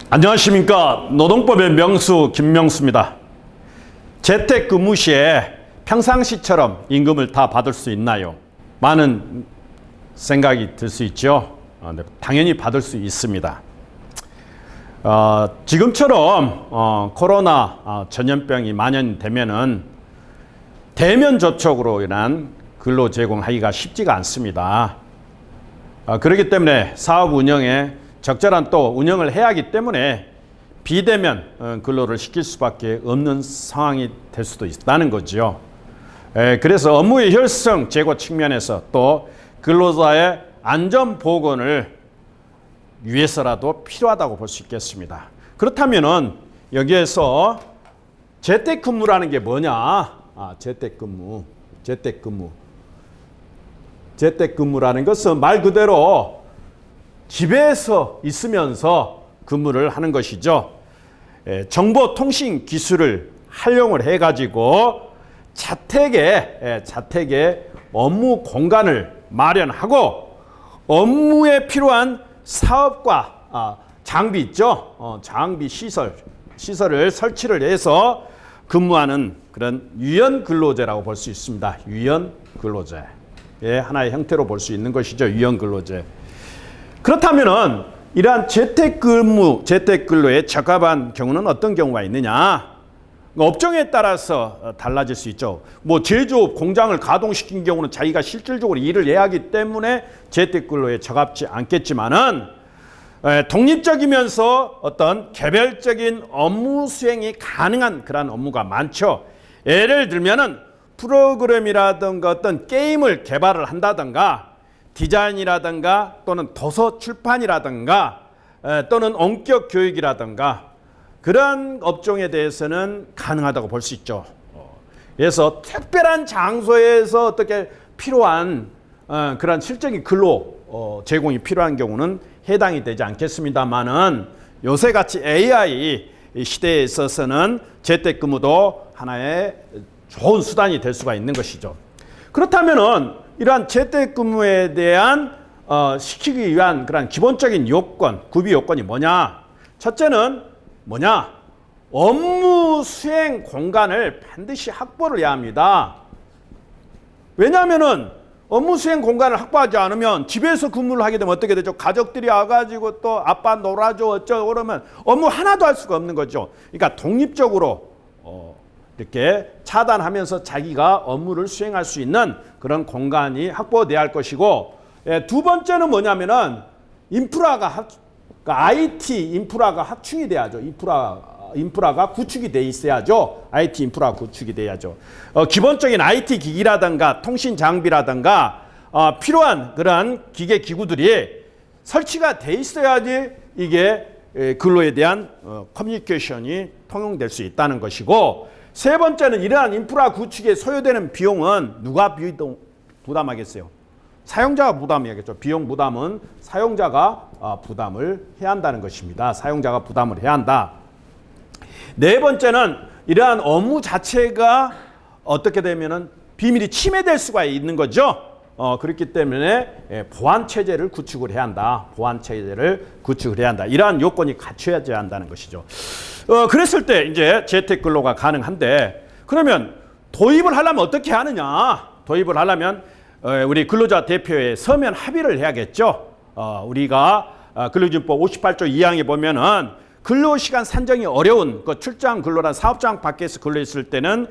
안녕하십니까. 노동법의 명수 김명수입니다. 재택근무 시에 평상시처럼 임금을 다 받을 수 있나요? 많은 생각이 들 수 있죠. 네, 당연히 받을 수 있습니다. 지금처럼 코로나 전염병이 만연되면은 대면 접촉으로 인한 근로 제공하기가 쉽지가 않습니다. 그렇기 때문에 사업 운영에 적절한 또 운영을 해야 하기 때문에 비대면 근로를 시킬 수밖에 없는 상황이 될 수도 있다는 거죠. 그래서 업무의 효율성 제고 측면에서 또 근로자의 안전 보건을 위해서라도 필요하다고 볼 수 있겠습니다. 그렇다면은 여기에서 재택근무라는 게 뭐냐? 재택근무라는 것은 말 그대로 집에서 있으면서 근무를 하는 것이죠. 정보통신 기술을 활용을 해가지고 자택에 업무 공간을 마련하고 업무에 필요한 사업과 장비 있죠. 장비 시설을 설치를 해서 근무하는 그런 유연 근로제라고 볼 수 있습니다. 유연 근로제의 하나의 형태로 볼 수 있는 것이죠. 유연 근로제. 그렇다면은 이러한 재택근로에 적합한 경우는 어떤 경우가 있느냐? 업종에 따라서 달라질 수 있죠. 뭐 제조업 공장을 가동시킨 경우는 자기가 실질적으로 일을 해야 하기 때문에 재택근로에 적합지 않겠지만은 독립적이면서 어떤 개별적인 업무 수행이 가능한 그런 업무가 많죠. 예를 들면은 프로그램이라든가 어떤 게임을 개발을 한다든가 디자인이라든가 또는 도서 출판이라든가 또는 원격 교육이라든가 그런 업종에 대해서는 가능하다고 볼 수 있죠. 그래서 특별한 장소에서 어떻게 필요한 그런 실적인 근로 제공이 필요한 경우는 해당이 되지 않겠습니다만은 요새같이 AI 시대에 있어서는 재택근무도 하나의 좋은 수단이 될 수가 있는 것이죠. 그렇다면은 이러한 재택근무에 대한 시키기 위한 그런 기본적인 요건, 구비 요건이 뭐냐? 첫째는 뭐냐? 업무 수행 공간을 반드시 확보를 해야 합니다. 왜냐하면은 업무 수행 공간을 확보하지 않으면 집에서 근무를 하게 되면 어떻게 되죠? 가족들이 와가지고 또 아빠 놀아줘 어쩌고 그러면 업무 하나도 할 수가 없는 거죠. 그러니까 독립적으로 이렇게 차단하면서 자기가 업무를 수행할 수 있는 그런 공간이 확보돼야 할 것이고, 두 번째는 뭐냐면은 인프라가 그러니까 IT 인프라가 확충이 돼야죠. 인프라가 구축이 돼 있어야죠. IT 인프라가 구축이 돼야죠. 기본적인 IT 기기라든가 통신 장비라든가 필요한 그런 기계 기구들이 설치가 돼 있어야지 이게 근로에 대한 커뮤니케이션이 통용될 수 있다는 것이고, 세 번째는 이러한 인프라 구축에 소요되는 비용은 누가 부담하겠어요? 사용자가 부담해야겠죠. 비용 부담은 사용자가 부담을 해야 한다는 것입니다. 사용자가 부담을 해야 한다. 네 번째는 이러한 업무 자체가 어떻게 되면은 비밀이 침해될 수가 있는 거죠. 그렇기 때문에 보안 체제를 구축을 해야 한다. 보안 체제를 구축을 해야 한다. 이러한 요건이 갖춰져야 한다는 것이죠. 그랬을 때 이제 재택 근로가 가능한데, 그러면 도입을 하려면 어떻게 하느냐? 도입을 하려면 우리 근로자 대표의 서면 합의를 해야겠죠. 우리가 근로기준법 58조 2항에 보면은 근로시간 산정이 어려운 그 출장 근로란 사업장 밖에서 근로했을 때는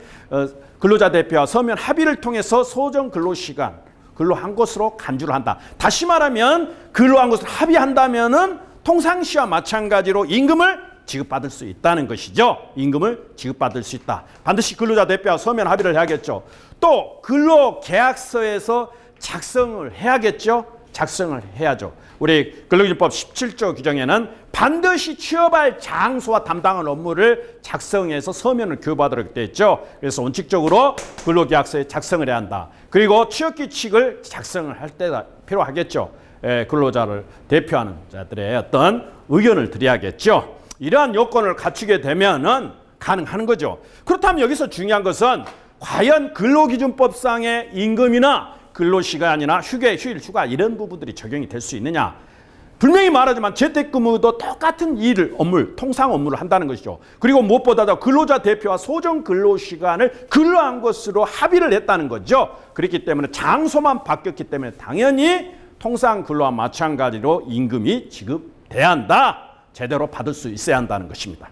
근로자 대표와 서면 합의를 통해서 소정 근로시간 근로한 것으로 간주를 한다. 다시 말하면 근로한 것을 합의한다면은 통상시와 마찬가지로 임금을 지급받을 수 있다는 것이죠. 임금을 지급받을 수 있다. 반드시 근로자 대표와 서면 합의를 해야겠죠. 또 근로계약서에서 작성을 해야겠죠. 작성을 해야죠. 우리 근로기준법 17조 규정에는 반드시 취업할 장소와 담당한 업무를 작성해서 서면을 교부하도록 되어 있죠. 그래서 원칙적으로 근로계약서에 작성을 해야 한다. 그리고 취업규칙을 작성을 할 때가 필요하겠죠. 근로자를 대표하는 자들의 어떤 의견을 드려야겠죠. 이러한 요건을 갖추게 되면은 가능한 거죠. 그렇다면 여기서 중요한 것은 과연 근로기준법상의 임금이나 근로시간이나 휴일, 휴가 이런 부분들이 적용이 될 수 있느냐. 분명히 말하지만 재택근무도 똑같은 일을, 통상 업무를 한다는 것이죠. 그리고 무엇보다도 근로자 대표와 소정 근로시간을 근로한 것으로 합의를 했다는 거죠. 그렇기 때문에 장소만 바뀌었기 때문에 당연히 통상 근로와 마찬가지로 임금이 지급돼야 한다. 제대로 받을 수 있어야 한다는 것입니다.